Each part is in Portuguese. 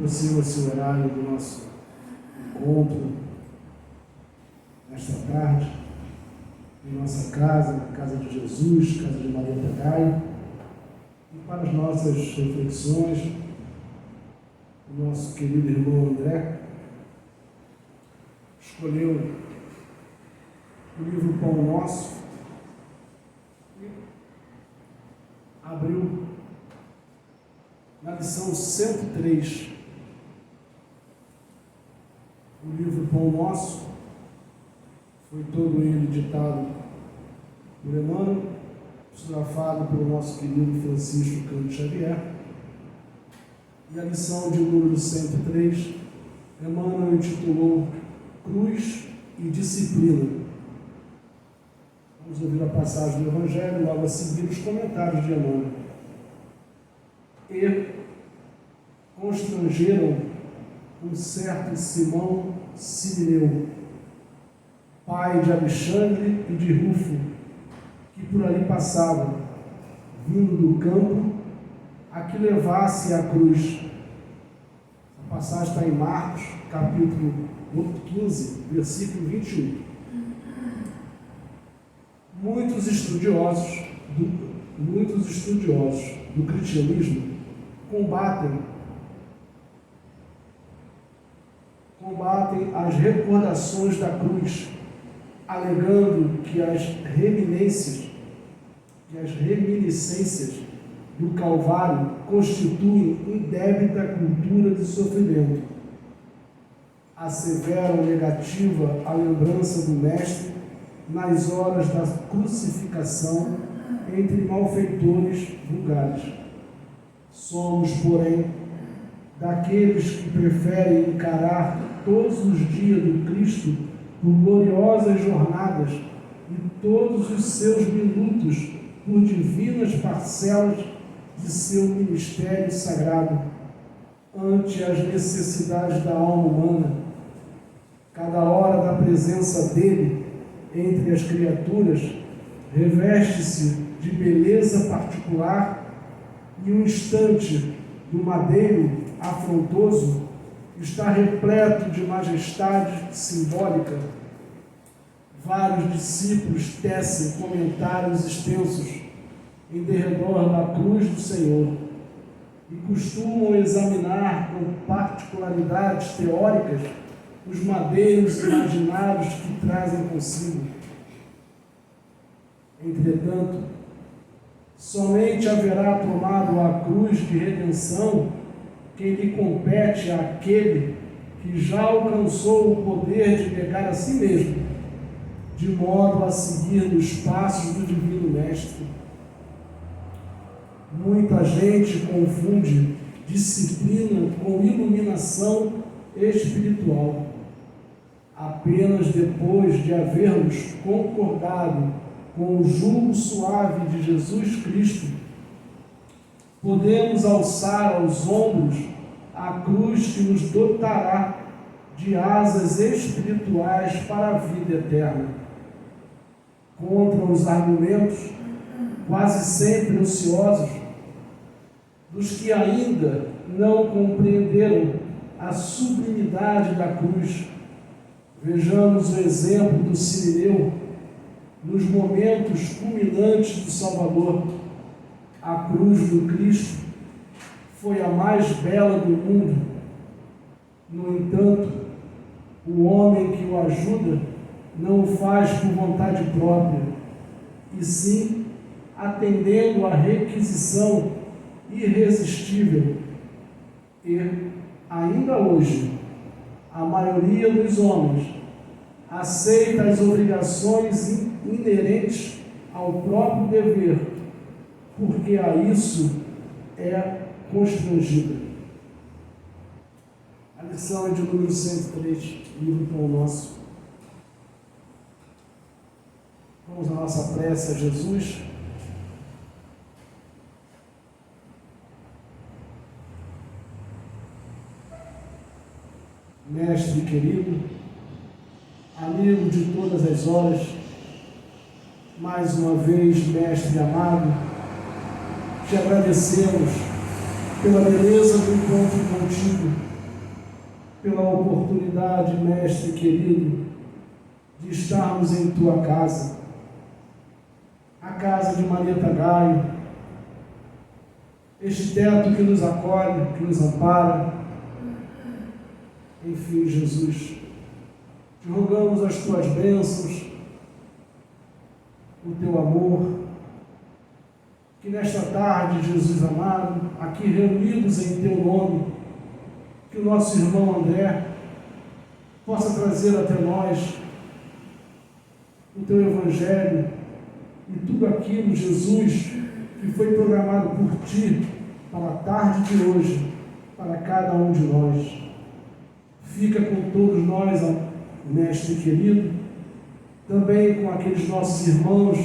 aproxima-se o horário do nosso encontro nesta tarde, em nossa casa, na casa de Jesus, casa de Maria Pegai, e para as nossas reflexões, o nosso querido irmão André escolheu o livro Pão Nosso e abriu na lição 103. O livro Pão Nosso foi todo ele ditado por Emmanuel, psicografado pelo nosso querido Francisco Cândido Xavier. E a lição de número 103, Emmanuel intitulou Cruz e Disciplina. Vamos ouvir a passagem do Evangelho, logo a seguir os comentários de Emmanuel. E constrangeram um certo Simão Sirineu, pai de Alexandre e de Rufo, que por ali passava, vindo do campo, a que levasse a cruz. A passagem está em Marcos, capítulo 15, versículo 21. Muitos estudiosos do cristianismo combatem as recordações da cruz, alegando que as reminiscências do Calvário constituem indébita cultura de sofrimento. Asseveram negativa a lembrança do Mestre nas horas da crucificação entre malfeitores vulgares. Somos, porém, daqueles que preferem encarar todos os dias do Cristo por gloriosas jornadas e todos os seus minutos por divinas parcelas de seu ministério sagrado, ante as necessidades da alma humana. Cada hora da presença dele entre as criaturas reveste-se de beleza particular, e um instante do madeiro afrontoso está repleto de majestade simbólica. Vários discípulos tecem comentários extensos em derredor da cruz do Senhor e costumam examinar com particularidades teóricas os madeiros imaginários que trazem consigo. Entretanto, somente haverá tomado a cruz de redenção quem lhe compete àquele que já alcançou o poder de negar a si mesmo, de modo a seguir nos passos do Divino Mestre. Muita gente confunde disciplina com iluminação espiritual. Apenas depois de havermos concordado com o jugo suave de Jesus Cristo, podemos alçar aos ombros a cruz que nos dotará de asas espirituais para a vida eterna. Contra os argumentos, quase sempre ociosos, dos que ainda não compreenderam a sublimidade da cruz, vejamos o exemplo do Sirineu nos momentos culminantes do Salvador. A cruz do Cristo foi a mais bela do mundo. No entanto, o homem que o ajuda não o faz por vontade própria, e sim atendendo à requisição irresistível. E, ainda hoje, a maioria dos homens aceita as obrigações inerentes ao próprio dever, porque a isso é constrangida. A lição é de número 103, livro Pão Nosso. Vamos à nossa prece a Jesus. Mestre querido, amigo de todas as horas, mais uma vez, Mestre amado, te agradecemos pela beleza do encontro contigo, pela oportunidade, mestre querido, de estarmos em tua casa, a casa de Marieta Gaio, este teto que nos acolhe, que nos ampara. Enfim, Jesus, te rogamos as tuas bênçãos, o teu amor, que nesta tarde, Jesus amado, aqui reunidos em teu nome, que o nosso irmão André possa trazer até nós o teu Evangelho e tudo aquilo, Jesus, que foi programado por ti para a tarde de hoje, para cada um de nós. Fica com todos nós, mestre querido, também com aqueles nossos irmãos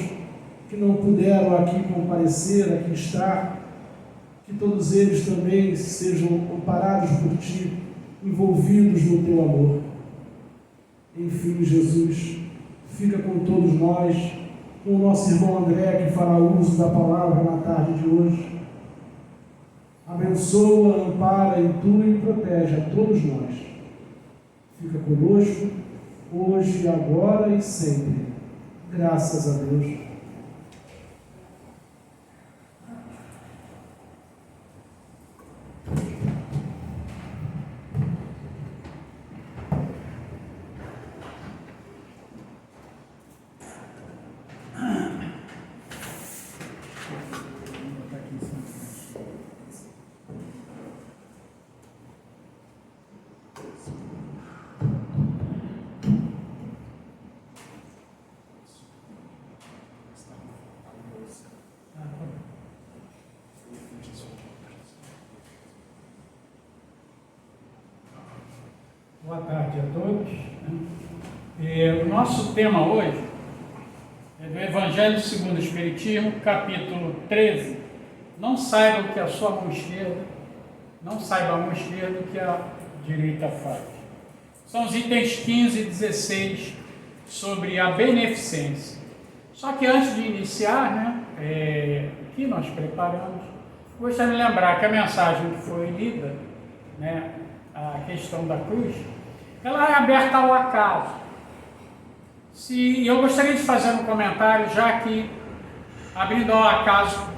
que não puderam aqui comparecer, aqui estar, que todos eles também sejam amparados por ti, envolvidos no teu amor. Enfim, Jesus, fica com todos nós, com o nosso irmão André, que fará uso da palavra na tarde de hoje. Abençoa, ampara, intui e protege a todos nós. Fica conosco, hoje, agora e sempre. Graças a Deus. Boa tarde a todos. O nosso tema hoje é do Evangelho segundo o Espiritismo, capítulo 13. Não saiba o que a sua mão esquerda, não saiba a mão esquerda o que a direita faz. São os itens 15 e 16 sobre a beneficência. Só que antes de iniciar, o que nós preparamos, gostaria de lembrar que a mensagem que foi lida, a questão da cruz, ela é aberta ao acaso. Eu gostaria de fazer um comentário, já que, abrindo ao acaso,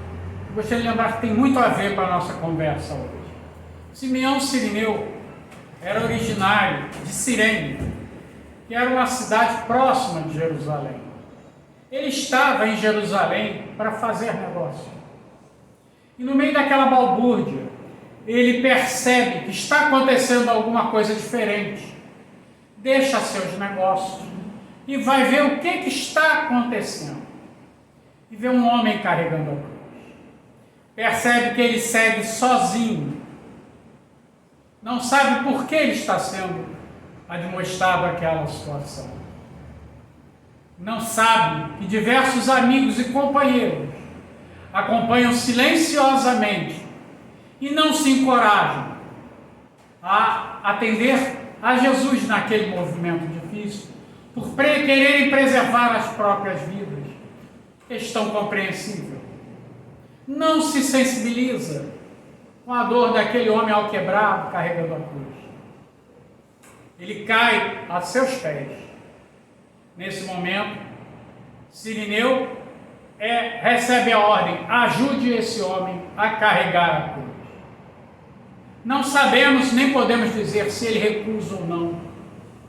gostaria de lembrar que tem muito a ver com a nossa conversa hoje. Simeão Cirineu era originário de Cirene, que era uma cidade próxima de Jerusalém. Ele estava em Jerusalém para fazer negócio. E no meio daquela balbúrdia, ele percebe que está acontecendo alguma coisa diferente. Deixa seus negócios e vai ver o que está acontecendo. E vê um homem carregando a cruz. Percebe que ele segue sozinho. Não sabe por que ele está sendo admoestado àquela situação. Não sabe que diversos amigos e companheiros acompanham silenciosamente e não se encorajam a atender a Jesus naquele movimento difícil, por quererem preservar as próprias vidas. Questão compreensível. Não se sensibiliza com a dor daquele homem alquebrado carregando a cruz. Ele cai a seus pés. Nesse momento, Cirineu recebe a ordem: ajude esse homem a carregar a cruz. Não sabemos, nem podemos dizer se ele recusa ou não,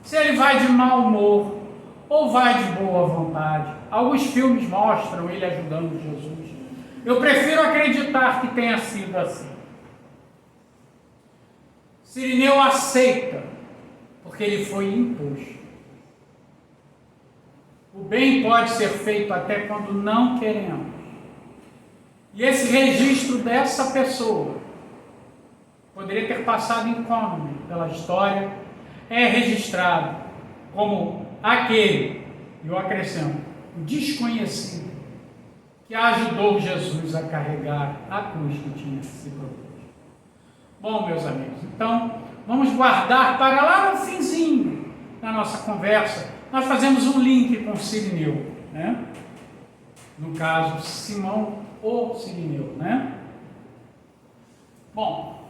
se ele vai de mau humor ou vai de boa vontade. Alguns filmes mostram ele ajudando Jesus. Eu prefiro acreditar que tenha sido assim. Cirineu aceita, porque ele foi imposto. O bem pode ser feito até quando não queremos. E esse registro dessa pessoa poderia ter passado incólume pela história, é registrado como aquele, eu acrescento, o desconhecido, que ajudou Jesus a carregar a cruz que tinha se proposto. Bom, meus amigos, então, vamos guardar para lá no finzinho da nossa conversa. Nós fazemos um link com Cirineu, no caso, Simão ou Cirineu, Bom,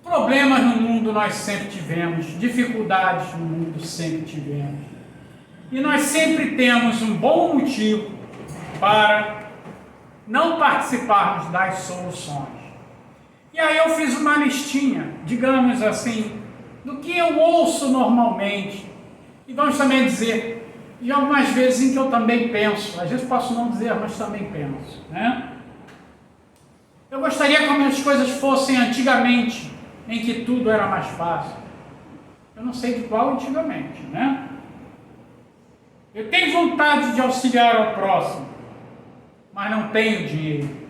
Problemas no mundo nós sempre tivemos, dificuldades no mundo sempre tivemos. E nós sempre temos um bom motivo para não participarmos das soluções. E aí eu fiz uma listinha, digamos assim, do que eu ouço normalmente. E vamos também dizer, de algumas vezes em que eu também penso, às vezes posso não dizer, mas também penso, né? Eu gostaria que as coisas fossem antigamente, em que tudo era mais fácil. Eu não sei de qual antigamente, né? Eu tenho vontade de auxiliar ao próximo, mas não tenho dinheiro.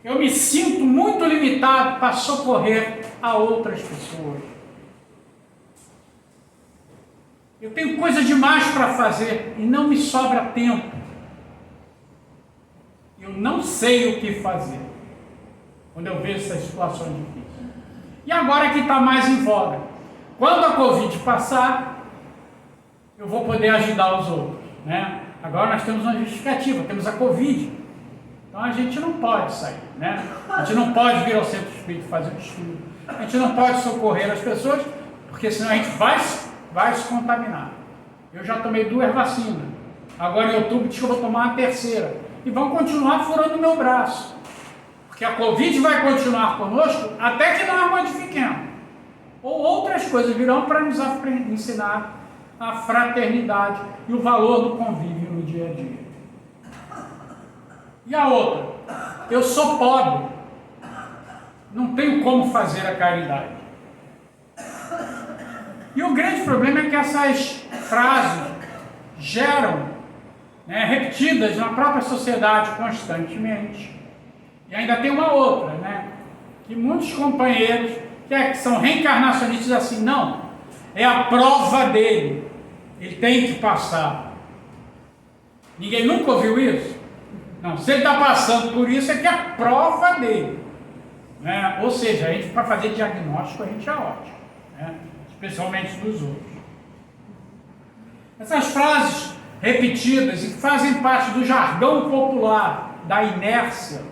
Eu me sinto muito limitado para socorrer a outras pessoas. Eu tenho coisa demais para fazer e não me sobra tempo. Eu não sei o que fazer quando eu vejo essas situações difíceis. E agora que está mais em voga. Quando a Covid passar, eu vou poder ajudar os outros, né? Agora nós temos uma justificativa, temos a Covid. Então a gente não pode sair, né? A gente não pode vir ao centro espírita fazer um estudo. A gente não pode socorrer as pessoas, porque senão a gente vai se contaminar. Eu já tomei 2 vacinas. Agora em outubro diz que eu vou tomar a 3ª. E vão continuar furando o meu braço. Porque a Covid vai continuar conosco até que nós modifiquemos. Ou outras coisas virão para nos ensinar a fraternidade e o valor do convívio no dia a dia. E a outra, eu sou pobre, não tenho como fazer a caridade. E o grande problema é que essas frases geram, né, repetidas na própria sociedade constantemente. E ainda tem uma outra, né, que muitos companheiros que são reencarnacionistas dizem assim, não, é a prova dele, ele tem que passar. Ninguém nunca ouviu isso? Não, se ele está passando por isso, é que é a prova dele. Né? Ou seja, a gente, para fazer diagnóstico, a gente é ótimo, né? Especialmente dos outros. Essas frases repetidas e que fazem parte do jargão popular, da inércia,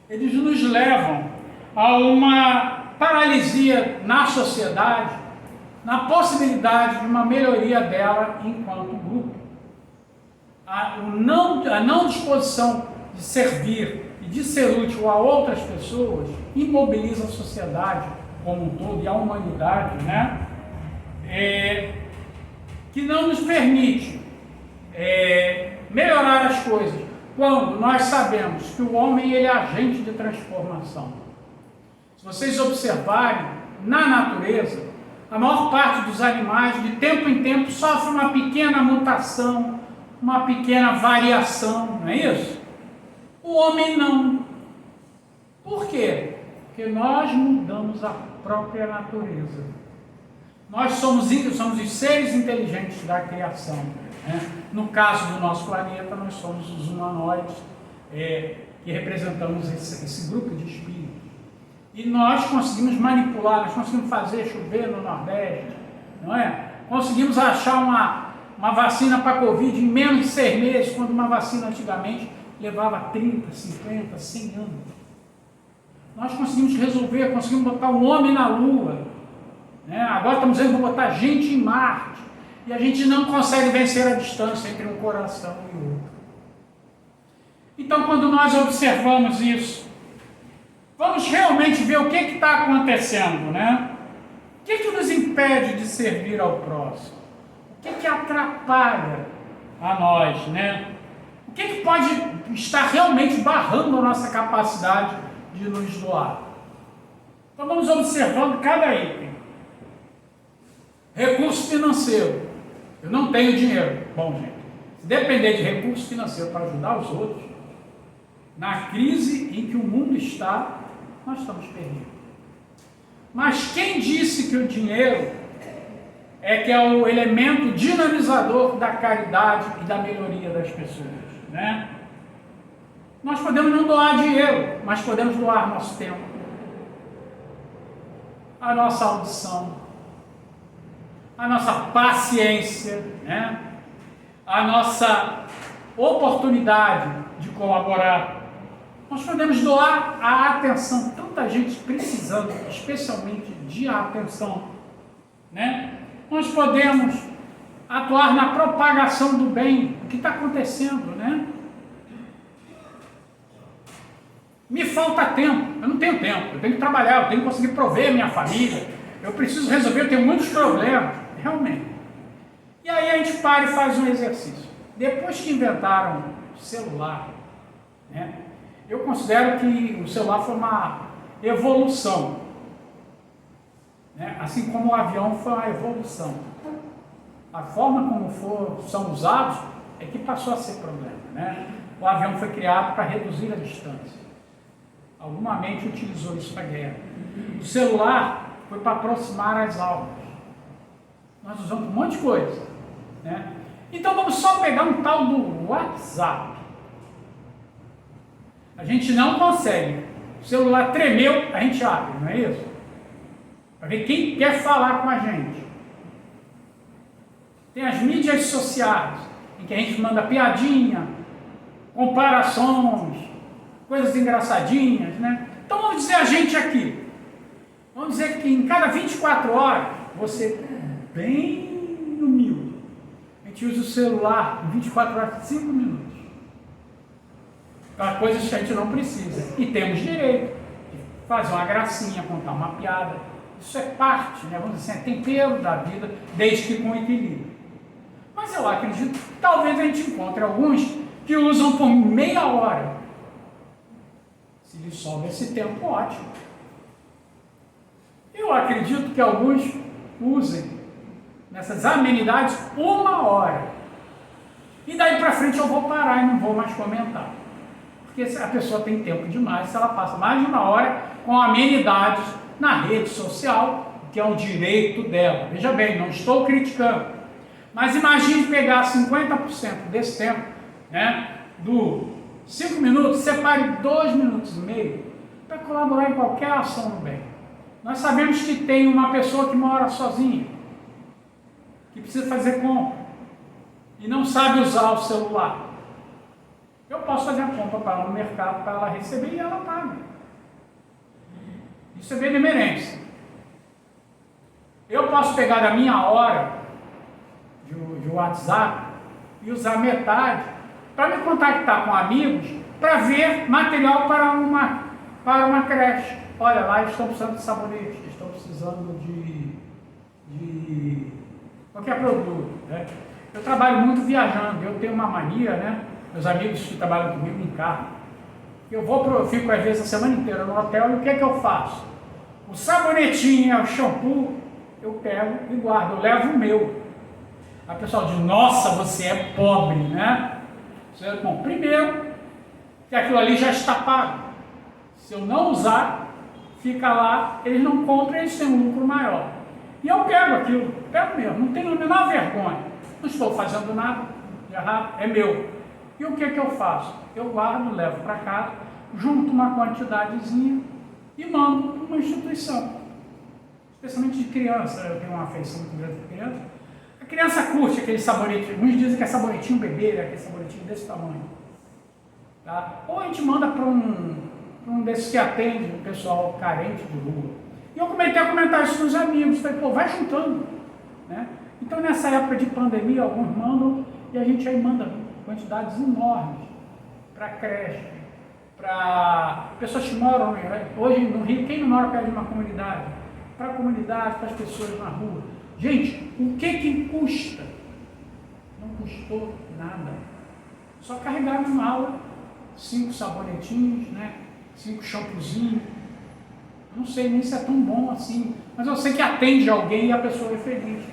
eles nos levam a uma paralisia na sociedade, na possibilidade de uma melhoria dela enquanto grupo. A não disposição de servir e de ser útil a outras pessoas imobiliza a sociedade como um todo e a humanidade, né? Que não nos permite melhorar as coisas quando nós sabemos que o homem ele é agente de transformação. Se vocês observarem, na natureza, a maior parte dos animais, de tempo em tempo, sofre uma pequena mutação, uma pequena variação, não é isso? O homem não. Por quê? Porque nós mudamos a própria natureza. Nós somos os seres inteligentes da criação. Né? No caso do nosso planeta, nós somos os humanoides, que representamos esse grupo de espíritos. E nós conseguimos manipular, nós conseguimos fazer chover no Nordeste, não é? Conseguimos achar uma vacina para a Covid em menos de 6 meses, quando uma vacina antigamente levava 30, 50, 100 anos. Nós conseguimos resolver, conseguimos botar um homem na Lua, né? Agora estamos dizendo que vamos botar gente em Marte, e a gente não consegue vencer a distância entre um coração e outro. Então, quando nós observamos isso, vamos realmente ver o que está acontecendo, né? O que nos impede de servir ao próximo? O que atrapalha a nós, né? O que pode estar realmente barrando a nossa capacidade de nos doar? Então vamos observando cada item. Recurso financeiro. Eu não tenho dinheiro. Bom, gente, se depender de recurso financeiro para ajudar os outros, na crise em que o mundo está, nós estamos perdidos. Mas quem disse que o dinheiro que é o elemento dinamizador da caridade e da melhoria das pessoas, né? Nós podemos não doar dinheiro, mas podemos doar nosso tempo, a nossa audição, a nossa paciência, né? A nossa oportunidade de colaborar. Nós podemos doar a atenção tão tanta gente precisando, especialmente de atenção, né? Nós podemos atuar na propagação do bem, o que está acontecendo, né? Me falta tempo, eu não tenho tempo, eu tenho que trabalhar, eu tenho que conseguir prover a minha família, eu preciso resolver, eu tenho muitos problemas, realmente. E aí a gente para e faz um exercício. Depois que inventaram o celular, né, eu considero que o celular foi uma evolução, né, assim como o avião foi uma evolução. A forma como são usados é que passou a ser problema, né? O avião foi criado para reduzir a distância. Alguma mente utilizou isso para a guerra. O celular foi para aproximar as almas. Nós usamos um monte de coisa, né? Então vamos só pegar um tal do WhatsApp. A gente não consegue. O celular tremeu, a gente abre, não é isso? Para ver quem quer falar com a gente. Tem as mídias sociais, em que a gente manda piadinha, comparações, coisas engraçadinhas, né? Então vamos dizer a gente aqui. Vamos dizer que em cada 24 horas, você bem humilde, a gente usa o celular em 24 horas, 5 minutos. Para coisas que a gente não precisa. E temos direito de fazer uma gracinha, contar uma piada. Isso é parte, né? Vamos dizer assim, é tempero da vida, desde que com equilíbrio. Mas eu acredito que talvez a gente encontre alguns que usam por meia hora. Se lhe sobra esse tempo, ótimo. Eu acredito que alguns usem nessas amenidades 1 hora. E daí para frente eu vou parar e não vou mais comentar. Porque a pessoa tem tempo demais se ela passa mais de 1 hora com amenidades na rede social, que é um direito dela. Veja bem, não estou criticando. Mas imagine pegar 50% desse tempo, né, do 5 minutos, separe 2 minutos e meio para colaborar em qualquer ação no bem. Nós sabemos que tem uma pessoa que mora sozinha, que precisa fazer compra e não sabe usar o celular. Eu posso fazer a compra para ela no mercado, para ela receber e ela paga. Isso é benemerência. Eu posso pegar da minha hora de WhatsApp e usar metade para me contactar com amigos para ver material para uma creche. Olha, lá eles estão precisando de sabonete, estão precisando de qualquer produto, né? Eu trabalho muito viajando, eu tenho uma mania, né? Meus amigos que trabalham comigo em carro, eu fico às vezes a semana inteira no hotel e o que é que eu faço? O sabonetinho, o shampoo, eu pego e guardo, eu levo o meu. A pessoa diz, nossa, você é pobre, né? Bom, primeiro, que aquilo ali já está pago. Se eu não usar, fica lá, eles não compram, eles têm um lucro maior. E eu pego aquilo, pego mesmo, não tenho a menor vergonha. Não estou fazendo nada de errado, é meu. E o que que eu faço? Eu guardo, levo para casa, junto uma quantidadezinha e mando para uma instituição. Especialmente de criança, eu tenho uma afeição muito grande por criança. A criança curte aquele sabonete, alguns dizem que é sabonetinho bebê, né? Aquele sabonetinho desse tamanho. Tá? Ou a gente manda para um desses que atende o pessoal carente de rua. E eu comecei a comentar isso com os amigos, falei, pô, vai juntando, né? Então nessa época de pandemia, alguns mandam e a gente aí manda quantidades enormes para creche, para pessoas que moram, hoje no Rio, quem não mora perto de uma comunidade? Para a comunidade, para as pessoas na rua. Gente, o que custa? Não custou nada. Só carregar na mala 5 sabonetinhos, né? 5 shampoozinhos. Não sei nem se é tão bom assim, mas eu sei que atende alguém e a pessoa é feliz.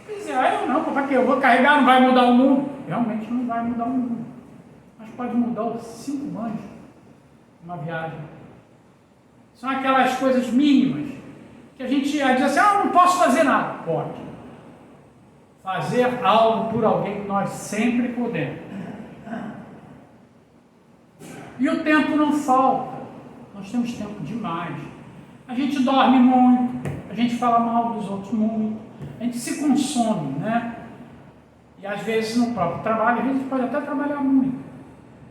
Pois é, eu não, para que eu vou carregar, não vai mudar o mundo. Realmente não vai mudar o mundo. Mas pode mudar os 5 banhos, uma viagem. São aquelas coisas mínimas que a gente diz assim, não posso fazer nada. Pode. Fazer algo por alguém que nós sempre podemos. E o tempo não falta. Nós temos tempo demais. A gente dorme muito, a gente fala mal dos outros muito, a gente se consome, né? E às vezes no próprio trabalho, a gente pode até trabalhar muito.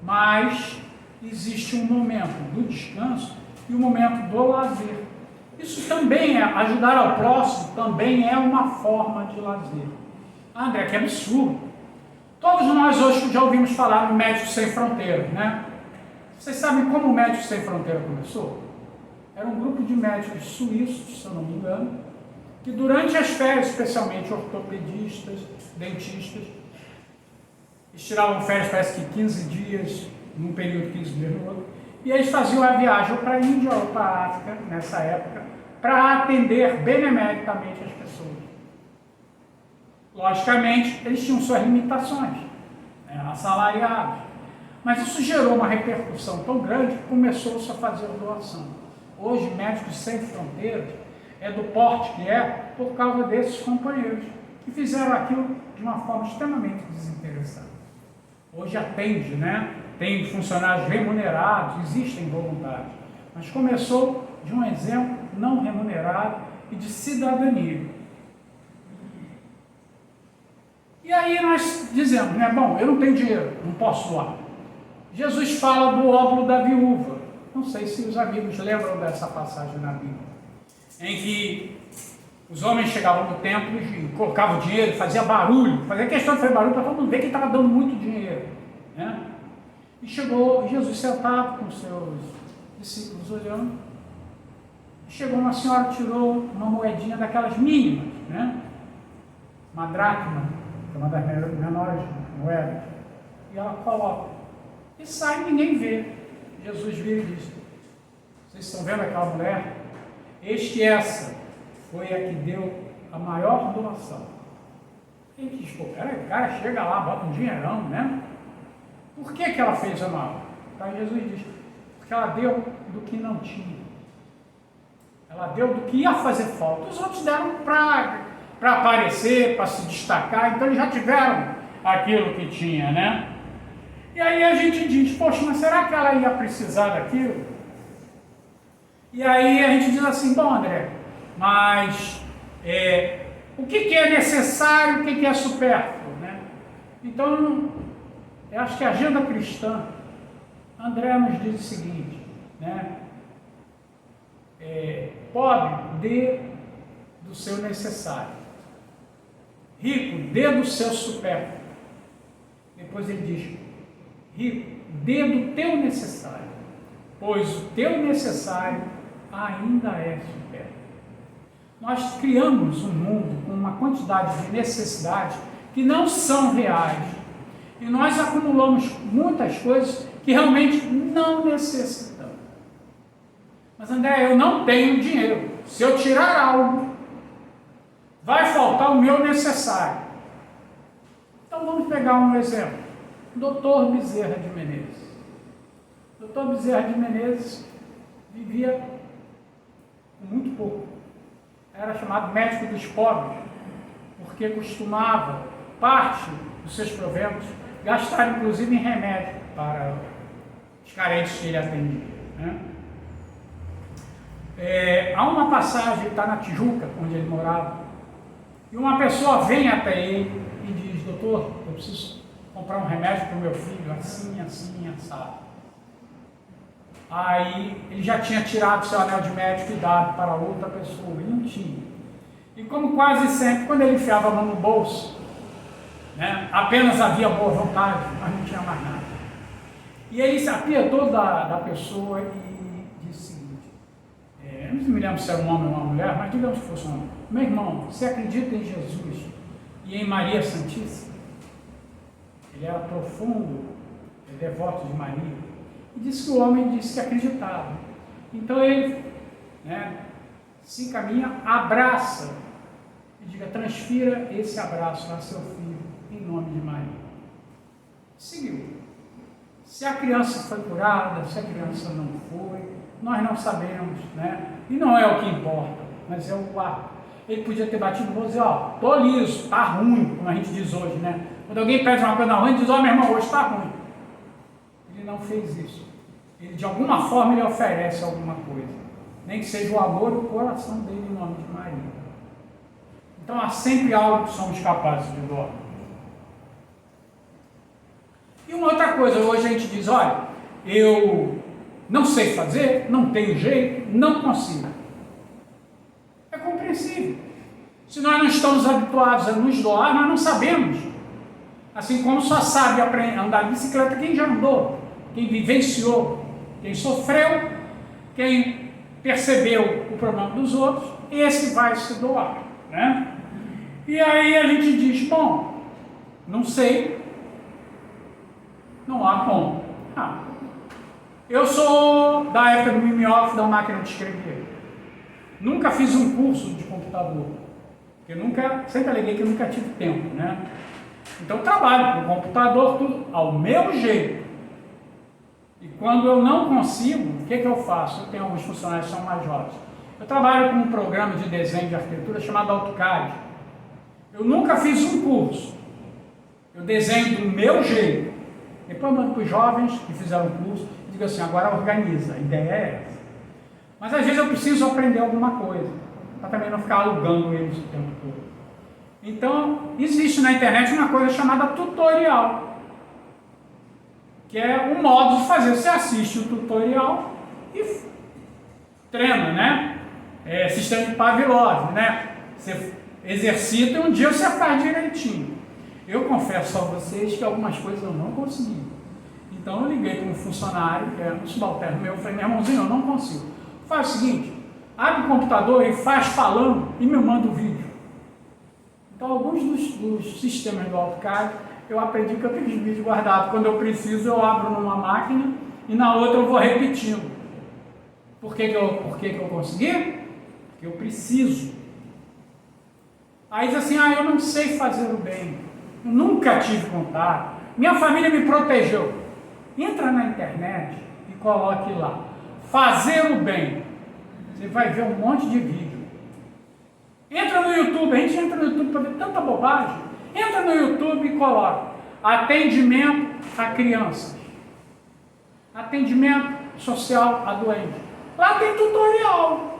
Mas existe um momento do descanso e o momento do lazer. Isso também ajudar ao próximo, também é uma forma de lazer. André, que absurdo. Todos nós hoje já ouvimos falar no Médicos Sem Fronteiras, né? Vocês sabem como o Médicos Sem Fronteiras começou? Era um grupo de médicos suíços, se eu não me engano, que durante as férias, especialmente ortopedistas, dentistas, eles tiravam férias, parece que 15 dias, num período, 15 dias no outro, e eles faziam a viagem ou para a Índia ou para a África, nessa época, para atender benemericamente as pessoas. Logicamente, eles tinham suas limitações, eram assalariados, mas isso gerou uma repercussão tão grande que começou-se a fazer doação. Hoje, Médicos Sem Fronteiras é do porte que é por causa desses companheiros, que fizeram aquilo de uma forma extremamente desinteressada. Hoje atende, né? Tem funcionários remunerados, existem voluntários, mas começou de um exemplo não remunerado e de cidadania. E aí nós dizemos, né? Bom, eu não tenho dinheiro, não posso doar. Jesus fala do óbolo da viúva. Não sei se os amigos lembram dessa passagem na Bíblia, em que os homens chegavam no templo e colocavam dinheiro, fazia barulho, fazia questão de fazer barulho para todo mundo ver que estava dando muito dinheiro, né? E chegou Jesus sentado com seus discípulos olhando, e chegou uma senhora, tirou uma moedinha daquelas mínimas, né? Uma dracma, que é uma das menores moedas, e ela coloca, e sai e ninguém vê. Jesus vira e diz, vocês estão vendo aquela mulher? Eis que essa foi a que deu a maior doação. E diz, pô, peraí, o cara chega lá, bota um dinheirão, né? Por que ela fez a maior? Então Jesus diz, porque ela deu do que não tinha. Ela deu do que ia fazer falta. Os outros deram para aparecer, para se destacar, então eles já tiveram aquilo que tinha, né? E aí a gente diz, poxa, mas será que ela ia precisar daquilo? E aí a gente diz assim, bom, André, mas o que é necessário, o que é supérfluo, né? Então, eu acho que a agenda cristã, André nos diz o seguinte, né? Pobre, dê do seu necessário. Rico, dê do seu supérfluo. Depois ele diz, rico, dê do teu necessário, pois o teu necessário ainda é supérfluo. Nós criamos um mundo com uma quantidade de necessidades que não são reais, e nós acumulamos muitas coisas que realmente não necessitamos. Mas André, eu não tenho dinheiro, se eu tirar algo, vai faltar o meu necessário. Então vamos pegar um exemplo. Dr. Bezerra de Menezes. Dr. Bezerra de Menezes vivia com muito pouco. Era chamado médico dos pobres, porque costumava parte dos seus proventos gastar inclusive em remédio para os carentes que ele atendia, né? Há uma passagem, ele está na Tijuca, onde ele morava, e uma pessoa vem até ele e diz, doutor, eu preciso comprar um remédio para o meu filho, assim, assim, assado. Aí ele já tinha tirado seu anel de médico e dado para outra pessoa, ele não tinha. E como quase sempre, quando ele enfiava a mão no bolso, né, apenas havia boa vontade, mas não tinha mais nada. E ele se apietou da pessoa e disse o seguinte, eu não me lembro se era um homem ou uma mulher, mas digamos que fosse um homem. Meu irmão, você acredita em Jesus e em Maria Santíssima? Ele era profundo, devoto de Maria. E disse que o homem disse que acreditava. Então ele, né, se encaminha, abraça e diga, transfira esse abraço a seu filho em nome de Maria. Seguiu. Se a criança foi curada, se a criança não foi, nós não sabemos, né? E não é o que importa, mas é o ato. Ele podia ter batido no bolso e dizer, ó, tô liso, tá ruim, como a gente diz hoje, né? Quando alguém pede uma coisa ruim, diz, ó, meu irmão, hoje tá ruim. Ele não fez isso. Ele, de alguma forma, ele oferece alguma coisa. Nem que seja o amor e o coração dele em nome de Maria. Então há sempre algo que somos capazes de doar. E uma outra coisa, hoje a gente diz, olha, eu não sei fazer, não tenho jeito, não consigo. É compreensível. Se nós não estamos habituados a nos doar, nós não sabemos. Assim como só sabe andar de bicicleta quem já andou, quem vivenciou, quem sofreu, quem percebeu o problema dos outros, esse vai se doar, né? E aí a gente diz, bom, não sei, não há como. Eu sou da época do mimeógrafo, da máquina de escrever. Nunca fiz um curso de computador, porque sempre aleguei que eu nunca tive tempo, né? Então eu trabalho com o computador, tudo ao meu jeito. E quando eu não consigo, o que eu faço? Eu tenho alguns funcionários que são mais jovens. Eu trabalho com um programa de desenho de arquitetura chamado AutoCAD. Eu nunca fiz um curso. Eu desenho do meu jeito. Depois eu mando para os jovens que fizeram o curso e digo assim, agora organiza, a ideia é essa. Mas às vezes eu preciso aprender alguma coisa, para também não ficar alugando eles o tempo todo. Então, existe na internet uma coisa chamada tutorial, que é um modo de fazer. Você assiste o tutorial e treina, né? Sistema de Pavlov, né? Você exercita e um dia você faz direitinho. Eu confesso a vocês que algumas coisas eu não consegui. Então eu liguei para um funcionário, que é um subalterno meu, eu falei, meu irmãozinho, eu não consigo. Faz o seguinte, abre o computador e faz falando e me manda o vídeo. Então alguns dos sistemas do AutoCAD, eu aprendi que eu tenho os vídeos guardados. Quando eu preciso, eu abro numa máquina e na outra eu vou repetindo. Por que eu consegui? Porque eu preciso. Aí diz assim, eu não sei fazer o bem. Eu nunca tive contato. Minha família me protegeu. Entra na internet e coloque lá. Fazer o bem. Você vai ver um monte de vídeo. Entra no YouTube. A gente entra no YouTube para ver tanta bobagem. Entra no YouTube e coloca. Atendimento a crianças. Atendimento social a doentes. Lá tem tutorial.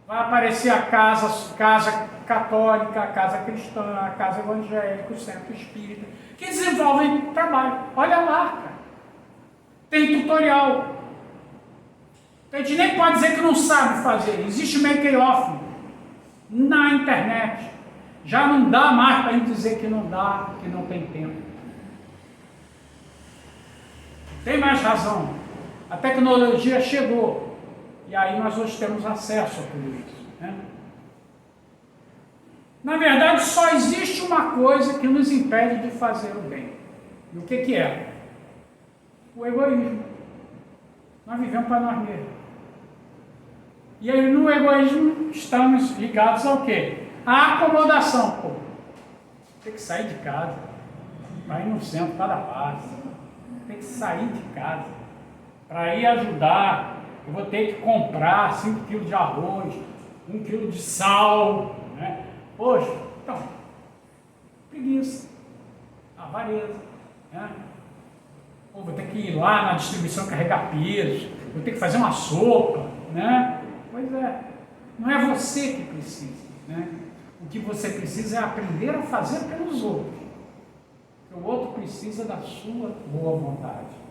Vai aparecer a casa católica, a casa cristã, a casa evangélica, o centro espírita, que desenvolvem trabalho. Olha lá, cara. Tem tutorial. A gente nem pode dizer que não sabe fazer. Existe make-off na internet. Já não dá mais para a gente dizer que não dá, que não tem tempo. Tem mais razão. A tecnologia chegou. E aí nós hoje temos acesso a tudo isso, né? Na verdade, só existe uma coisa que nos impede de fazer o bem. E o que é? O egoísmo. Nós vivemos para nós mesmos. E aí no egoísmo estamos ligados ao quê? À acomodação. Pô, tem que sair de casa, vai ir no centro para dar paz. Tem que sair de casa para ir ajudar. Eu vou ter que comprar 5 quilos de arroz, 1 quilo de sal, né? Poxa, então, preguiça, avareza, né? Pô, vou ter que ir lá na distribuição carregar peso, vou ter que fazer uma sopa, né? Pois é, não é você que precisa, né? O que você precisa é aprender a fazer pelos outros, porque o outro precisa da sua boa vontade.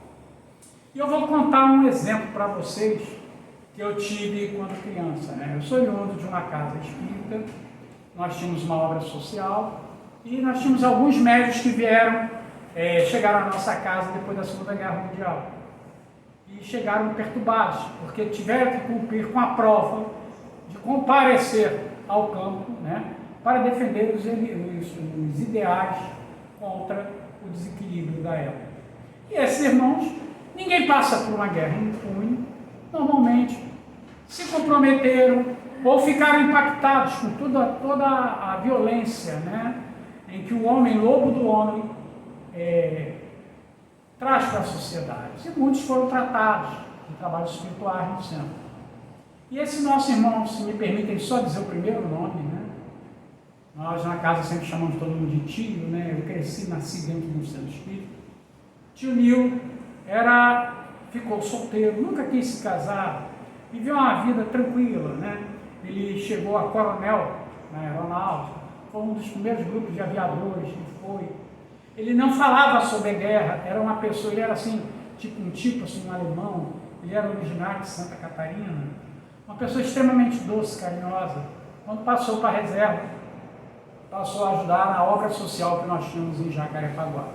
E eu vou contar um exemplo para vocês que eu tive quando criança, né? Eu sou oriundo de uma casa espírita, nós tínhamos uma obra social e nós tínhamos alguns médios que chegaram à nossa casa depois da Segunda Guerra Mundial e chegaram perturbados, porque tiveram que cumprir com a prova de comparecer ao campo, né, para defender os ideais contra o desequilíbrio da época. E esses irmãos, ninguém passa por uma guerra impune, normalmente se comprometeram ou ficaram impactados com toda a violência, né, em que o homem, lobo do homem, traz para a sociedade. E muitos foram tratados em trabalhos espirituais no centro. E esse nosso irmão, se me permitem só dizer o primeiro nome, né, nós na casa sempre chamamos todo mundo de tio, né, eu nasci dentro de um centro espírita. Tio Nil ficou solteiro, nunca quis se casar, viveu uma vida tranquila, né? Ele chegou a coronel na aeronáutica, foi um dos primeiros grupos de aviadores que foi. Ele não falava sobre guerra, era uma pessoa, ele era assim, assim, um alemão, ele era originário de Santa Catarina, uma pessoa extremamente doce, carinhosa. Quando passou para a reserva, passou a ajudar na obra social que nós tínhamos em Jacarepaguá.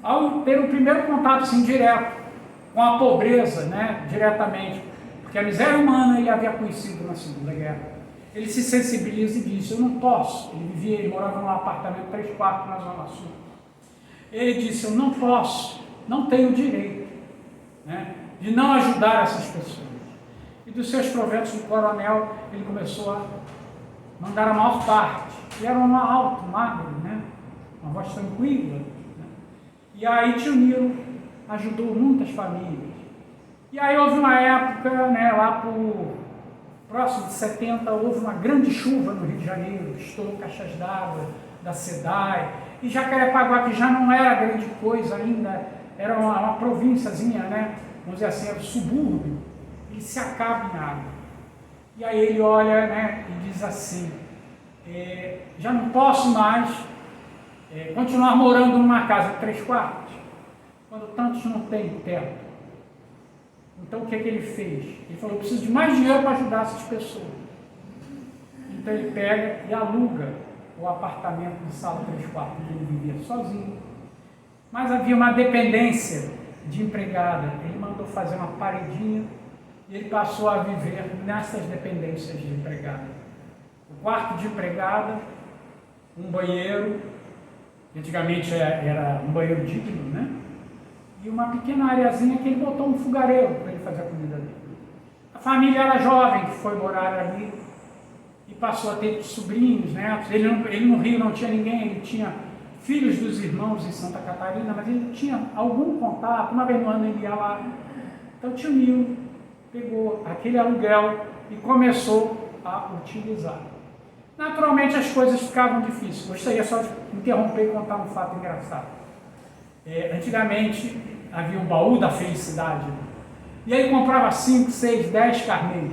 Ao ter o primeiro contato assim, direto com a pobreza, né, diretamente, porque a miséria humana ele havia conhecido na Segunda Guerra, ele se sensibiliza e diz: eu não posso. Ele morava num apartamento 3 quartos na Zona Sul. Ele disse: eu não posso, não tenho direito, né, de não ajudar essas pessoas. E dos seus proventos de coronel, ele começou a mandar a maior parte. Ele era um alto, magro, né, uma voz tranquila. Né? E aí tio Nilo ajudou muitas famílias. E aí houve uma época, né, lá por próximo de 70, houve uma grande chuva no Rio de Janeiro, estourou caixas d'água da SEDAI, e Jacarepaguá, que já não era grande coisa ainda, era uma provínciazinha, né, vamos dizer assim, era um subúrbio, ele se acaba em água. E aí ele olha, né, e diz assim: já não posso mais continuar morando numa casa de 3 quartos, quando tantos não têm teto. Então o que ele fez? Ele falou: eu preciso de mais dinheiro para ajudar essas pessoas. Então ele pega e aluga o apartamento de sala 3 quartos, onde ele vivia sozinho. Mas havia uma dependência de empregada. Ele mandou fazer uma paredinha e ele passou a viver nessas dependências de empregada. O quarto de empregada, um banheiro, antigamente era um banheiro digno, né? E uma pequena areazinha que ele botou um fogareiro para ele fazer a comida dele. A família era jovem, que foi morar ali e passou a ter sobrinhos, netos. Ele no Rio não tinha ninguém, ele tinha filhos dos irmãos em Santa Catarina, mas ele tinha algum contato, uma vez no ano ele ia lá. Então o tio Nilo pegou aquele aluguel e começou a utilizar. Naturalmente as coisas ficavam difíceis. Gostaria só de interromper e contar um fato engraçado. Antigamente havia um baú da felicidade, e aí comprava 5, 6, 10 carnês.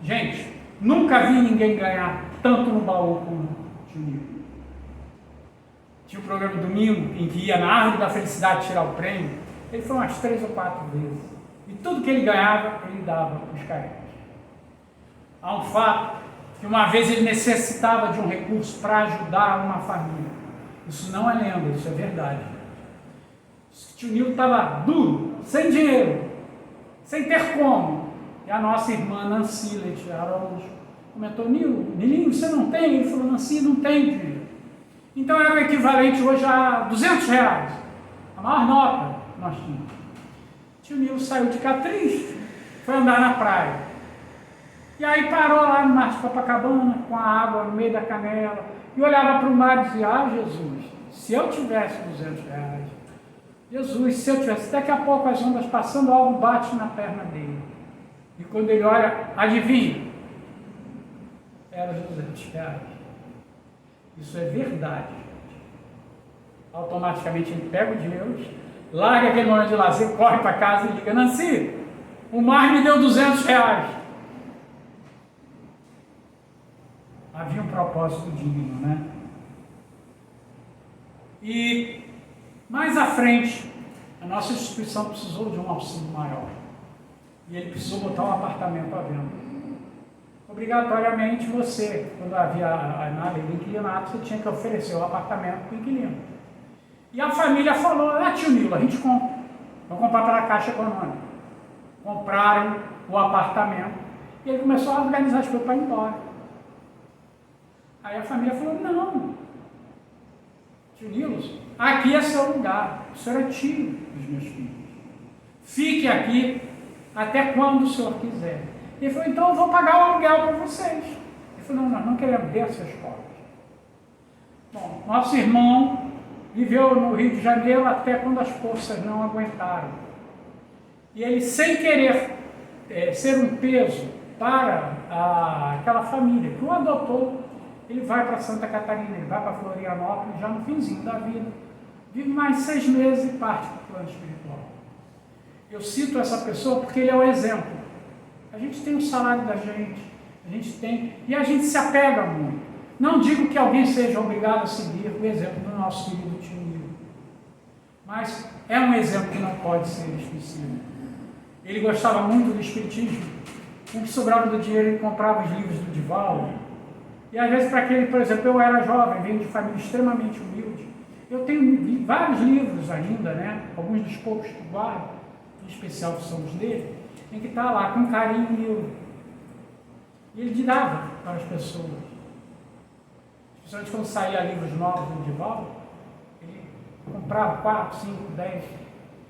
Gente, nunca vi ninguém ganhar tanto no baú como o tio Nilo. Tinha o programa domingo em que ia na árvore da felicidade tirar o prêmio. Ele foi umas 3 ou 4 vezes, e tudo que ele ganhava ele dava para os carentes. Há um fato que uma vez ele necessitava de um recurso para ajudar uma família. Isso não é lenda, isso é verdade. O tio Nilo estava duro, sem dinheiro, sem ter como. E a nossa irmã Nancy Leite Araújo comentou: Nilinho, você não tem? Ele falou: Nancy, não tem dinheiro. Então era o equivalente hoje a R$200, a maior nota que nós tínhamos. O tio Nilo saiu de cá triste, foi andar na praia. E aí parou lá no mar de Copacabana, com a água no meio da canela, e olhava para o mar e dizia: ah, Jesus, se eu tivesse R$200, Jesus, se eu tivesse, daqui a pouco as ondas passando, algo bate na perna dele. E quando ele olha, adivinha? Era R$200. Isso é verdade. Automaticamente ele pega o dinheiro, larga aquele momento de lazer, corre para casa e liga: Nancy, o mar me deu R$200. Havia um propósito digno, né? E mais à frente, a nossa instituição precisou de um auxílio maior. E ele precisou botar um apartamento à venda. Obrigatoriamente você, quando havia na lei do inquilinato, você tinha que oferecer o apartamento para o inquilino. E a família falou: tio Nilo, a gente compra. Vou comprar pela Caixa Econômica. Compraram o apartamento e ele começou a organizar as coisas para ir embora. Aí a família falou: não, tio Nilo, aqui é seu lugar, o senhor é tio dos meus filhos. Fique aqui até quando o senhor quiser. Ele falou: então eu vou pagar o aluguel para vocês. Ele falou: não, nós não queremos ver essas cobras. Bom, nosso irmão viveu no Rio de Janeiro até quando as forças não aguentaram. E ele, sem querer ser um peso para aquela família que o adotou, ele vai para Santa Catarina, ele vai para Florianópolis, já no finzinho da vida, vive mais 6 meses e parte para o plano espiritual. Eu cito essa pessoa porque ele é o exemplo. A gente tem o salário da gente, a gente tem, e a gente se apega muito. Não digo que alguém seja obrigado a seguir o exemplo do nosso querido tio Nilo, mas é um exemplo que não pode ser esquecido. Ele gostava muito do espiritismo. O que sobrava do dinheiro ele comprava os livros do Divaldo. E às vezes para aquele, por exemplo, eu era jovem, venho de família extremamente humilde. Eu tenho vários livros ainda, né? Alguns dos poucos que guardo, em especial são os dele, em que está lá com carinho. E ele dava para as pessoas. Especialmente quando saía livros novos do Divaldo, ele comprava 4, 5, 10,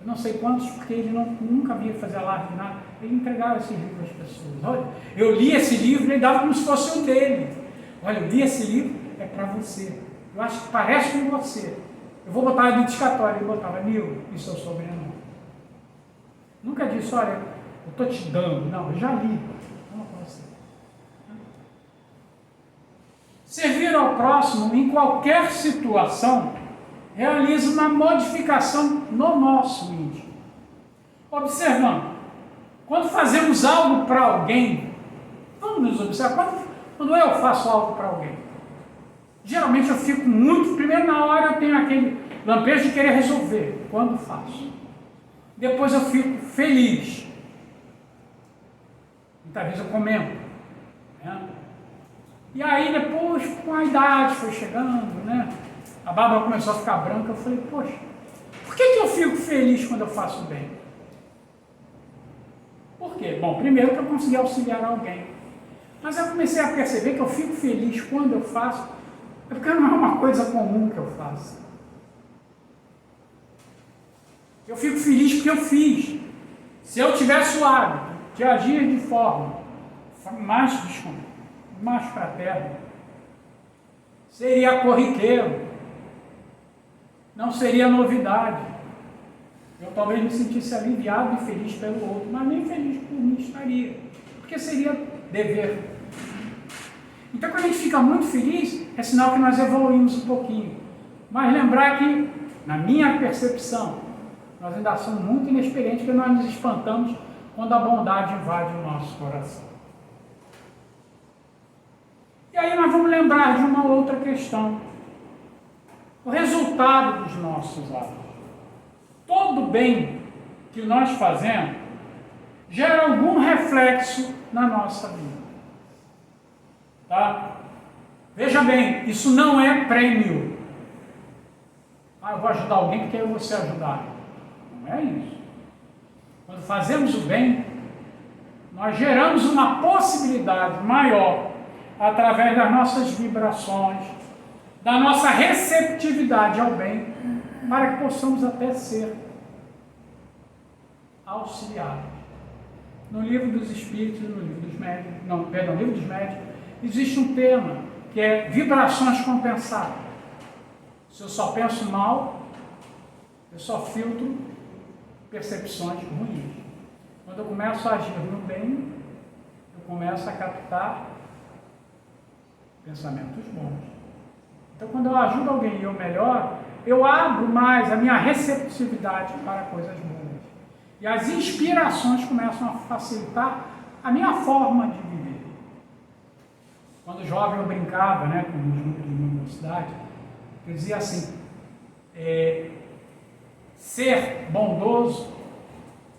eu não sei quantos, porque ele nunca via fazer alarde de nada. Ele entregava esses livros às pessoas. Olha, eu li esse livro e ele dava como se fosse o dele. Olha, eu li esse livro, é para você. Eu acho que parece com você. Eu vou botar a dedicatória. Ele botava Nil e seu sobrenome. Nunca disse, olha, eu estou te dando. Não, eu já li. Vamos com você. Servir ao próximo em qualquer situação realiza uma modificação no nosso íntimo. Observando, quando fazemos algo para alguém, vamos nos observar, quando eu faço algo para alguém, geralmente eu fico muito, primeiro na hora eu tenho aquele lampejo de querer resolver, quando faço. Depois eu fico feliz. Muitas vezes eu comento, né? E aí depois, com a idade foi chegando, né? A barba começou a ficar branca, eu falei, poxa, por que eu fico feliz quando eu faço bem? Por quê? Bom, primeiro que eu consegui auxiliar alguém. Mas eu comecei a perceber que eu fico feliz quando eu faço, é porque não é uma coisa comum que eu faço. Eu fico feliz porque eu fiz. Se eu tivesse o hábito de agir de forma mais fraterna, seria corriqueiro. Não seria novidade. Eu talvez me sentisse aliviado e feliz pelo outro, mas nem feliz por mim estaria, porque seria dever. Então, quando a gente fica muito feliz, é sinal que nós evoluímos um pouquinho. Mas lembrar que, na minha percepção, nós ainda somos muito inexperientes, porque nós nos espantamos quando a bondade invade o nosso coração. E aí nós vamos lembrar de uma outra questão. O resultado dos nossos atos. Todo bem que nós fazemos gera algum reflexo na nossa vida. Tá? Veja bem, isso não é prêmio. Eu vou ajudar alguém porque eu vou ser ajudado. Não é isso. Quando fazemos o bem, nós geramos uma possibilidade maior através das nossas vibrações, da nossa receptividade ao bem, para que possamos até ser auxiliados. No livro dos Espíritos, no livro dos Médiuns, no livro dos Médiuns, existe um tema que é vibrações compensadas. Se eu só penso mal, eu só filtro percepções ruins. Quando eu começo a agir no bem, eu começo a captar pensamentos bons. Então, quando eu ajudo alguém e eu melhoro, eu abro mais a minha receptividade para coisas boas. E as inspirações começam a facilitar a minha forma de viver. Quando jovem eu brincava, né, com os grupos de universidade, eu dizia assim, ser bondoso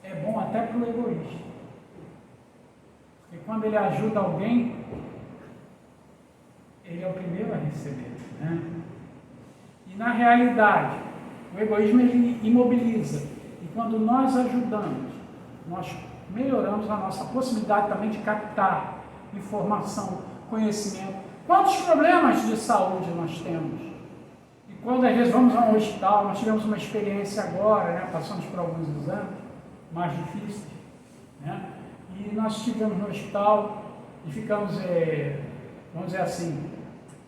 é bom até para o egoísta. Porque quando ele ajuda alguém, ele é o primeiro a receber, né? E na realidade, o egoísmo ele imobiliza. E quando nós ajudamos, nós melhoramos a nossa possibilidade também de captar informação, conhecimento. Quantos problemas de saúde nós temos? E quando às vezes vamos a um hospital, nós tivemos uma experiência agora, né? Passamos por alguns exames mais difíceis, né? E nós estivemos no hospital e ficamos, vamos dizer assim,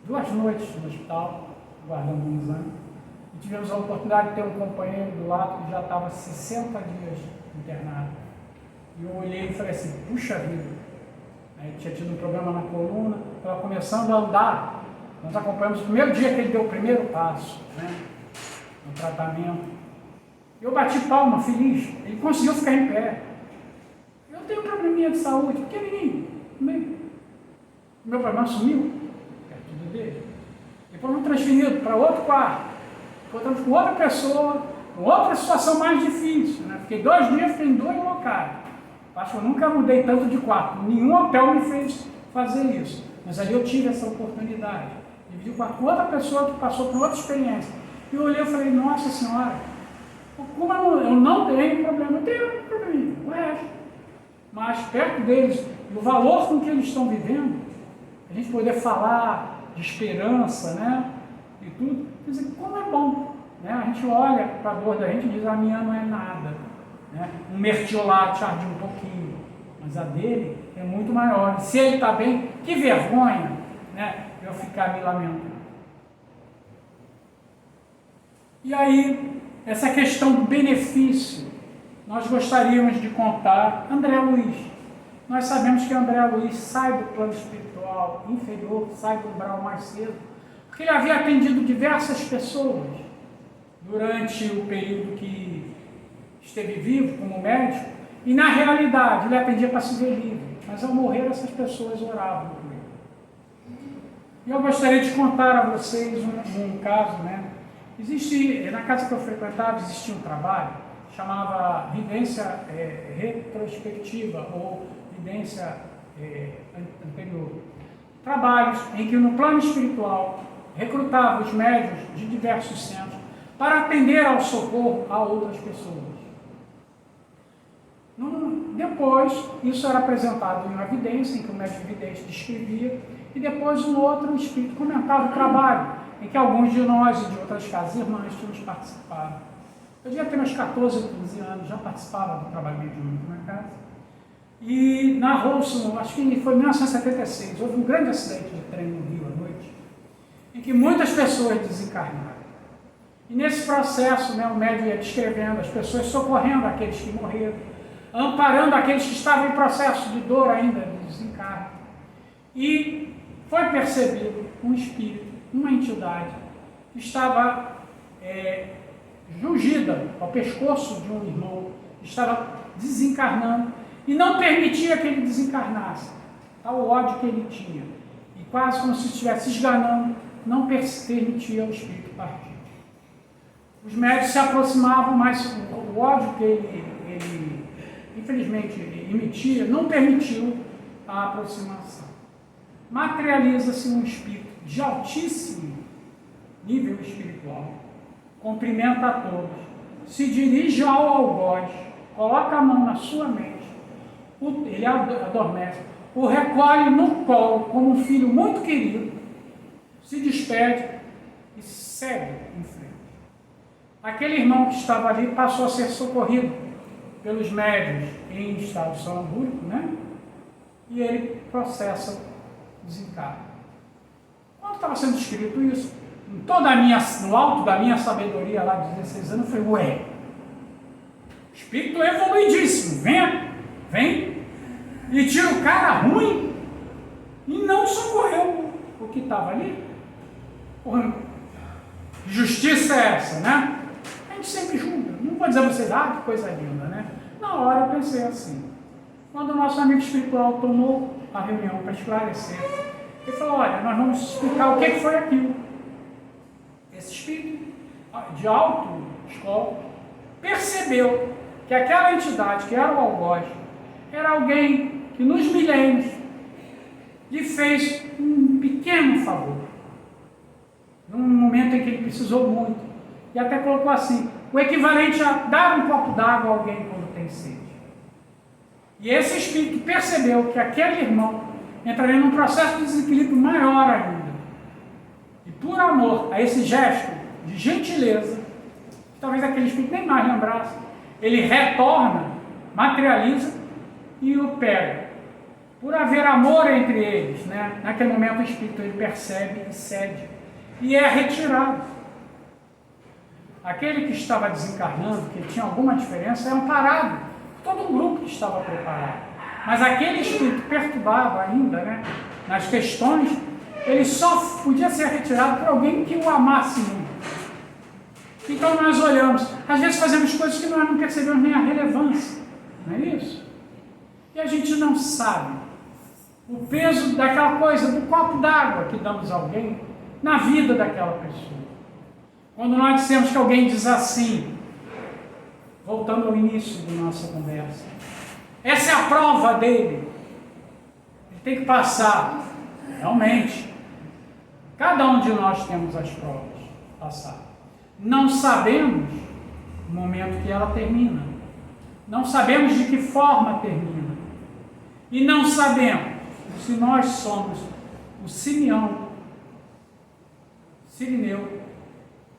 2 noites no hospital, guardando um exame, e tivemos a oportunidade de ter um companheiro do lado que já estava 60 dias internado. E eu olhei e falei assim, puxa vida, ele tinha tido um problema na coluna, estava começando a andar. Nós acompanhamos o primeiro dia que ele deu o primeiro passo, né, no tratamento. Eu bati palma, feliz, ele conseguiu ficar em pé. Eu tenho um probleminha de saúde, pequenininho, o meu problema sumiu. Dele. Depois fomos transferidos para outro quarto, encontramos com outra pessoa, outra situação mais difícil, né? Fiquei 2 dias, fiquei em 2 locais. Acho que eu nunca mudei tanto de quarto. Nenhum hotel me fez fazer isso. Mas ali eu tive essa oportunidade. Dividi o quarto com outra pessoa que passou por outra experiência. E eu olhei e falei, nossa senhora, como eu não tenho problema, eu tenho um probleminha, o resto. Mas perto deles, e o valor com que eles estão vivendo, a gente poder falar de esperança, né? E tudo, quer dizer, como é bom. Né? A gente olha para a dor da gente e diz, a minha não é nada. Né? Um mertiolate arde um pouquinho, mas a dele é muito maior. E se ele está bem, que vergonha, né? Eu ficar me lamentando. E aí, essa questão do benefício, nós gostaríamos de contar André Luiz. Nós sabemos que André Luiz sai do plano espiritual inferior, sai do umbral mais cedo, porque ele havia atendido diversas pessoas durante o período que esteve vivo como médico, e na realidade ele atendia para se ver livre, mas ao morrer essas pessoas oravam por ele. E eu gostaria de contar a vocês um caso, né? Na casa que eu frequentava existia um trabalho, chamava vivência retrospectiva ou vivência anterior. Trabalhos em que no plano espiritual recrutava os médiuns de diversos centros para atender ao socorro a outras pessoas. Depois, isso era apresentado em uma evidência, em que o médium de evidência descrevia, e depois um outro espírito comentava o trabalho, em que alguns de nós e de outras casas irmãs tínhamos participado. Eu devia ter uns 14 ou 15 anos, já participava do trabalho mediúnico na casa. E narrou-se, acho que foi em 1976, houve um grande acidente de trem no Rio à noite, em que muitas pessoas desencarnaram. E nesse processo, né, o médium ia descrevendo as pessoas, socorrendo aqueles que morreram, amparando aqueles que estavam em processo de dor ainda, de desencarne. E foi percebido um espírito, uma entidade, que estava jungida ao pescoço de um irmão, que estava desencarnando, e não permitia que ele desencarnasse, tal ódio que ele tinha, e quase como se estivesse esganando, não permitia o espírito partir. Os médicos se aproximavam, mas o ódio que ele infelizmente emitia não permitiu a aproximação. Materializa-se um espírito de altíssimo nível espiritual, cumprimenta a todos, se dirige ao algoz, coloca a mão na sua mente, ele adormece, o recolhe no colo como um filho muito querido, se despede e segue em frente. Aquele irmão que estava ali passou a ser socorrido pelos médiuns em estado sonambúlico, né? E ele processa desencarne. Quando estava sendo escrito isso, no alto da minha sabedoria lá de 16 anos, eu falei, espírito evoluidíssimo, vem e tira o cara ruim e não socorreu o que estava ali. Porra, justiça é essa, né? A gente sempre julga. Não vou dizer a vocês, que coisa linda, né? Na hora eu pensei assim. Quando o nosso amigo espiritual tomou a reunião para esclarecer, ele falou, olha, nós vamos explicar o que foi aquilo. Esse espírito de alto escola percebeu que aquela entidade, que era o algoz, era alguém que nos milênios lhe fez um pequeno favor. Num momento em que ele precisou muito. E até colocou assim, o equivalente a dar um copo d'água a alguém quando tem sede. E esse espírito percebeu que aquele irmão entraria num processo de desequilíbrio maior ainda. E por amor a esse gesto de gentileza, que talvez aquele espírito nem mais lembrasse, ele retorna, materializa e o pega. Por haver amor entre eles, né? Naquele momento o espírito ele percebe e cede. E é retirado. Aquele que estava desencarnando, que tinha alguma diferença, é amparado. Todo um grupo que estava preparado. Mas aquele espírito perturbado ainda, né, nas questões, ele só podia ser retirado por alguém que o amasse muito. Então nós olhamos, às vezes fazemos coisas que nós não percebemos nem a relevância, não é isso? E a gente não sabe o peso daquela coisa, do copo d'água que damos a alguém na vida daquela pessoa. Quando nós dissemos que alguém diz assim, voltando ao início da nossa conversa. Essa é a prova dele. Ele tem que passar, realmente. Cada um de nós temos as provas passar. Não sabemos o momento que ela termina. Não sabemos de que forma termina. E não sabemos se nós somos o Sirineu,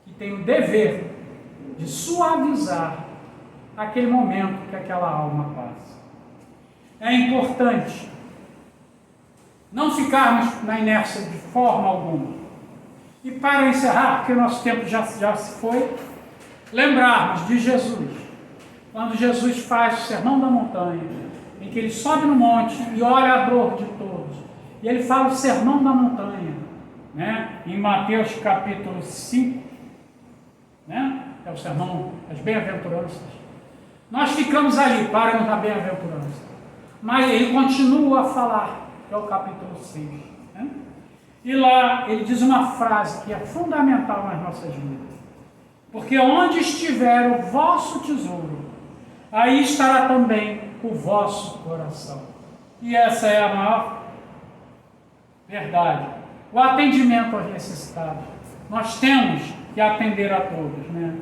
que tem o dever de suavizar aquele momento que aquela alma passa. É importante não ficarmos na inércia de forma alguma. E para encerrar, porque o nosso tempo já se foi, lembrarmos de Jesus. Quando Jesus faz o Sermão da Montanha, em que ele sobe no monte e olha a dor de todos. E ele fala o Sermão da Montanha, né? Em Mateus capítulo 5, né? É o Sermão das Bem-aventuranças. Nós ficamos ali, paramos na bem-aventurança. Mas ele continua a falar, que é o capítulo 6. Né? E lá ele diz uma frase que é fundamental nas nossas vidas. Porque onde estiver o vosso tesouro, aí estará também o vosso coração. E essa é a maior verdade. O atendimento aos necessitados. Nós temos que atender a todos, né?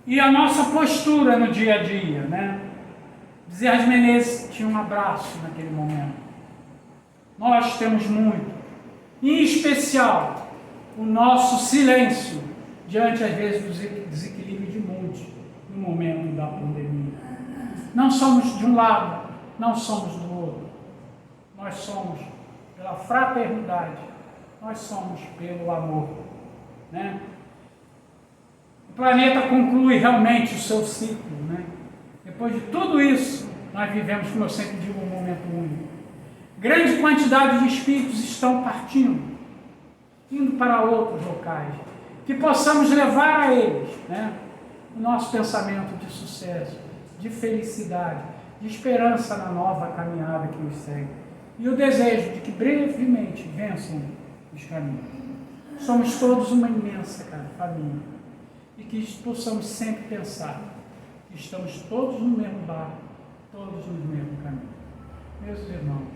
E a nossa postura no dia a dia, né? Bezerra de Menezes tinha um abraço naquele momento. Nós temos muito. Em especial, o nosso silêncio diante, às vezes, do desequilíbrio de muitos no momento da pandemia. Não somos de um lado, não somos do outro. Nós somos pela fraternidade, nós somos pelo amor, né? O planeta conclui realmente o seu ciclo, né? Depois de tudo isso, nós vivemos, como eu sempre digo, um momento único. Grande quantidade de espíritos estão partindo, indo para outros locais, que possamos levar a eles, né, o nosso pensamento de sucesso, de felicidade, de esperança na nova caminhada que os segue. E o desejo de que brevemente vençam os caminhos. Somos todos uma imensa família. E que possamos sempre pensar que estamos todos no mesmo barco, todos no mesmo caminho. Meus irmãos,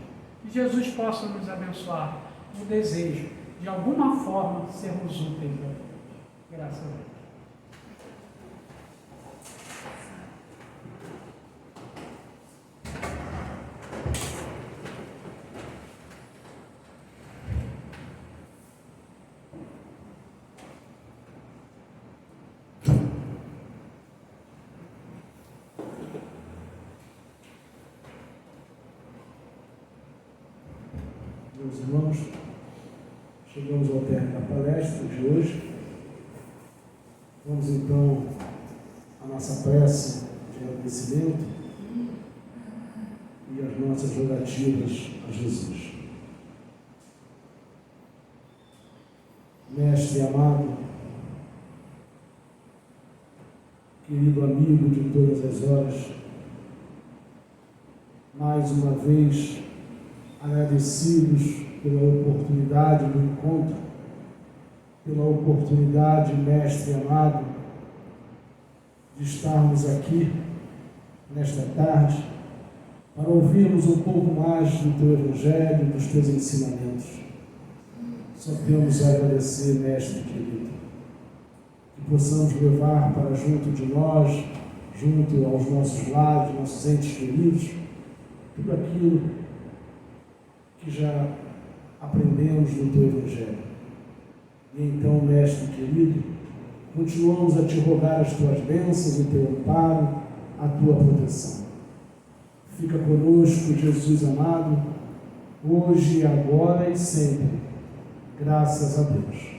que Jesus possa nos abençoar no desejo, de alguma forma, sermos úteis a Deus. Graças a Deus. Meus irmãos, chegamos ao término da palestra de hoje. Vamos então à nossa prece de agradecimento e as nossas rogativas a Jesus. Mestre amado, querido amigo de todas as horas, mais uma vez agradecidos pela oportunidade do encontro, pela oportunidade, Mestre amado, de estarmos aqui nesta tarde para ouvirmos um pouco mais do Teu Evangelho, dos Teus ensinamentos. Só temos a agradecer, Mestre querido, que possamos levar para junto de nós, junto aos nossos lares, nossos entes queridos, tudo aquilo que já aprendemos no Teu Evangelho. E então, Mestre querido, continuamos a Te rogar as Tuas bênçãos, o Teu amparo, a Tua proteção. Fica conosco, Jesus amado, hoje, agora e sempre. Graças a Deus.